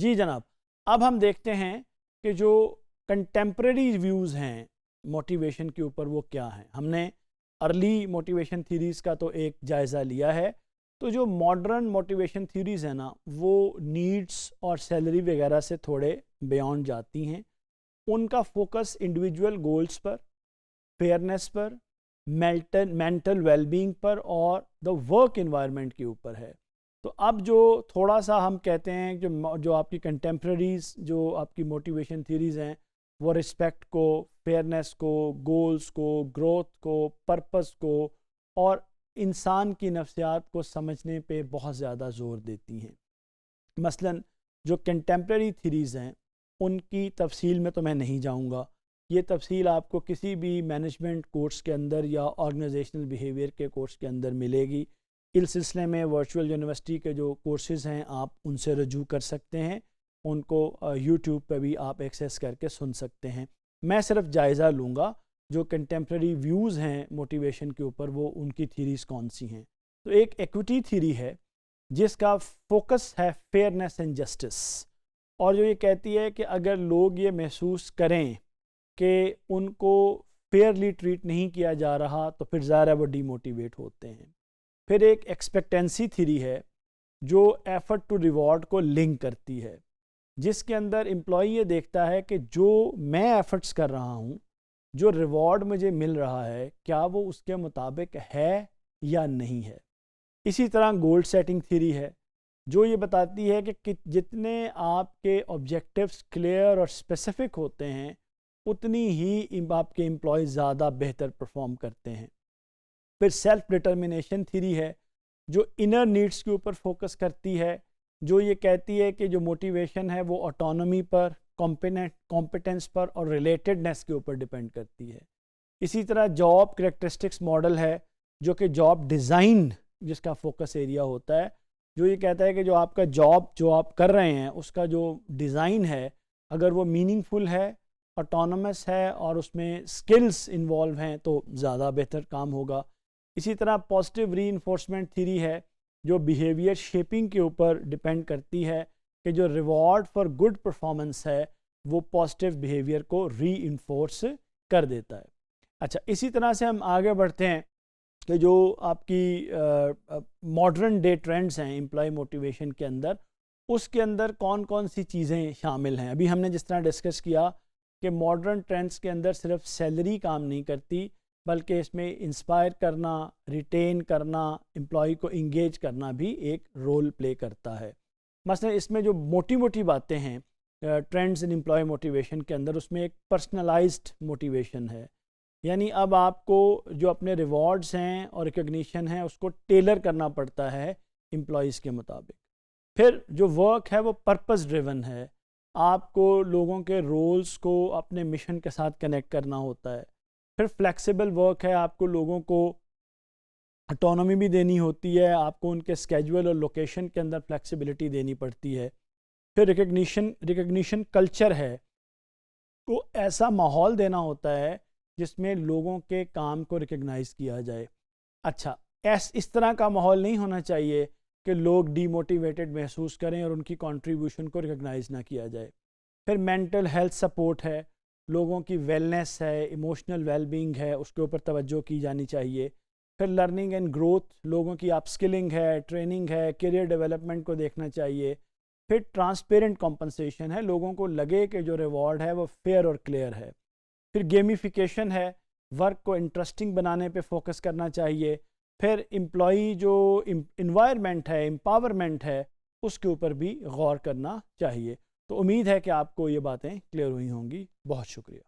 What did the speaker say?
جی جناب، اب ہم دیکھتے ہیں کہ جو کنٹمپریری ویوز ہیں موٹیویشن کے اوپر وہ کیا ہیں۔ ہم نے ارلی موٹیویشن تھیریز کا تو ایک جائزہ لیا ہے، تو جو ماڈرن موٹیویشن تھیریز ہیں نا وہ نیڈس اور سیلری وغیرہ سے تھوڑے بیانڈ جاتی ہیں۔ ان کا فوکس انڈیویجول گولز پر، فیئرنیس پر، مینٹل ویل بینگ پر اور دا ورک انوائرمنٹ کے اوپر ہے۔ تو اب جو تھوڑا سا ہم کہتے ہیں جو آپ کی کنٹمپریریز جو آپ کی موٹیویشن تھیریز ہیں وہ رسپیکٹ کو، فیئرنیس کو، گولز کو، گروتھ کو، پرپس کو اور انسان کی نفسیات کو سمجھنے پہ بہت زیادہ زور دیتی ہیں۔ مثلا جو کنٹمپریری تھیریز ہیں ان کی تفصیل میں تو میں نہیں جاؤں گا، یہ تفصیل آپ کو کسی بھی مینجمنٹ کورس کے اندر یا آرگنائزیشنل بیہیویئر کے کورس کے اندر ملے گی۔ اس سلسلے میں ورچوئل یونیورسٹی کے جو کورسز ہیں آپ ان سے رجوع کر سکتے ہیں، ان کو یوٹیوب پہ بھی آپ ایکسیس کر کے سن سکتے ہیں۔ میں صرف جائزہ لوں گا جو کنٹمپریری ویوز ہیں موٹیویشن کے اوپر وہ ان کی تھیریز کون سی ہیں۔ تو ایک ایکوٹی تھیری ہے جس کا فوکس ہے فیئرنیس اینڈ جسٹس، اور جو یہ کہتی ہے کہ اگر لوگ یہ محسوس کریں کہ ان کو فیئرلی ٹریٹ نہیں کیا جا رہا تو پھر ظاہر ہے وہ ڈی موٹیویٹ ہوتے ہیں۔ پھر ایک ایکسپیکٹنسی تھیری ہے جو ایفرٹ ٹو ریوارڈ کو لنک کرتی ہے، جس کے اندر امپلائی یہ دیکھتا ہے کہ جو میں ایفرٹس کر رہا ہوں، جو ریوارڈ مجھے مل رہا ہے، کیا وہ اس کے مطابق ہے یا نہیں ہے۔ اسی طرح گول سیٹنگ تھیری ہے جو یہ بتاتی ہے کہ جتنے آپ کے آبجیکٹیوز کلیئر اور اسپیسیفک ہوتے ہیں اتنی ہی آپ کے امپلائی زیادہ بہتر پرفارم کرتے ہیں۔ پھر سیلف ڈٹرمنیشن تھیری ہے جو انر نیڈس کے اوپر فوکس کرتی ہے، جو یہ کہتی ہے کہ جو موٹیویشن ہے وہ آٹونومی پر، کمپیٹنس پر اور ریلیٹڈنس کے اوپر ڈیپینڈ کرتی ہے۔ اسی طرح جاب کریکٹرسٹکس ماڈل ہے جو کہ جاب ڈیزائن جس کا فوکس ایریا ہوتا ہے، جو یہ کہتا ہے کہ جو آپ کا جاب جو آپ کر رہے ہیں اس کا جو ڈیزائن ہے اگر وہ میننگ فل ہے، آٹونومس ہے اور اس میں سکلز انوالو ہیں تو زیادہ بہتر کام ہوگا۔ اسی طرح پازیٹیو ری انفورسمنٹ تھیری ہے جو بیہیویئر شیپنگ کے اوپر ڈیپینڈ کرتی ہے کہ جو ریوارڈ فار گڈ پرفارمنس ہے وہ پازیٹیو بیہیویئر کو ری انفورس کر دیتا ہے۔ اچھا، اسی طرح سے ہم آگے بڑھتے ہیں کہ جو آپ کی ماڈرن ڈے ٹرینڈز ہیں امپلائی موٹیویشن کے اندر، اس کے اندر کون کون سی چیزیں شامل ہیں۔ ابھی ہم نے جس طرح ڈسکس کیا کہ ماڈرن ٹرینڈز کے اندر صرف سیلری کام نہیں کرتی بلکہ اس میں انسپائر کرنا، ریٹین کرنا، امپلائی کو انگیج کرنا بھی ایک رول پلے کرتا ہے۔ مثلا اس میں جو موٹی باتیں ہیں ٹرینڈز ان امپلائی موٹیویشن کے اندر، اس میں ایک پرسنلائزڈ موٹیویشن ہے، یعنی اب آپ کو جو اپنے ریوارڈز ہیں اور ریکگنیشن ہیں اس کو ٹیلر کرنا پڑتا ہے امپلائیز کے مطابق۔ پھر جو ورک ہے وہ پرپس ڈریون ہے، آپ کو لوگوں کے رولز کو اپنے مشن کے ساتھ کنیکٹ کرنا ہوتا ہے۔ پھر فلیکسیبل ورک ہے، آپ کو لوگوں کو آٹونومی بھی دینی ہوتی ہے، آپ کو ان کے اسکیجول اور لوکیشن کے اندر فلیکسیبلٹی دینی پڑتی ہے۔ پھر ریکگنیشن کلچر ہے، کو ایسا ماحول دینا ہوتا ہے جس میں لوگوں کے کام کو ریکگنائز کیا جائے۔ اچھا، اس طرح کا ماحول نہیں ہونا چاہیے کہ لوگ ڈی موٹیویٹڈ محسوس کریں اور ان کی کنٹریبیوشن کو ریکگنائز نہ کیا جائے۔ پھر مینٹل ہیلتھ سپورٹ ہے، لوگوں کی ویلنس ہے، ایموشنل ویل بینگ ہے، اس کے اوپر توجہ کی جانی چاہیے۔ پھر لرننگ اینڈ گروتھ، لوگوں کی اپ سکلنگ ہے، ٹریننگ ہے، کیریئر ڈیولپمنٹ کو دیکھنا چاہیے۔ پھر ٹرانسپیرنٹ کمپنسیشن ہے، لوگوں کو لگے کہ جو ریوارڈ ہے وہ فیئر اور کلیئر ہے۔ پھر گیمیفیکیشن ہے، ورک کو انٹرسٹنگ بنانے پہ فوکس کرنا چاہیے۔ پھر امپلائی جو انوائرمنٹ ہے، امپاورمنٹ ہے، اس کے اوپر بھی غور کرنا چاہیے۔ تو امید ہے کہ آپ کو یہ باتیں کلیئر ہوئی ہوں گی۔ بہت شکریہ۔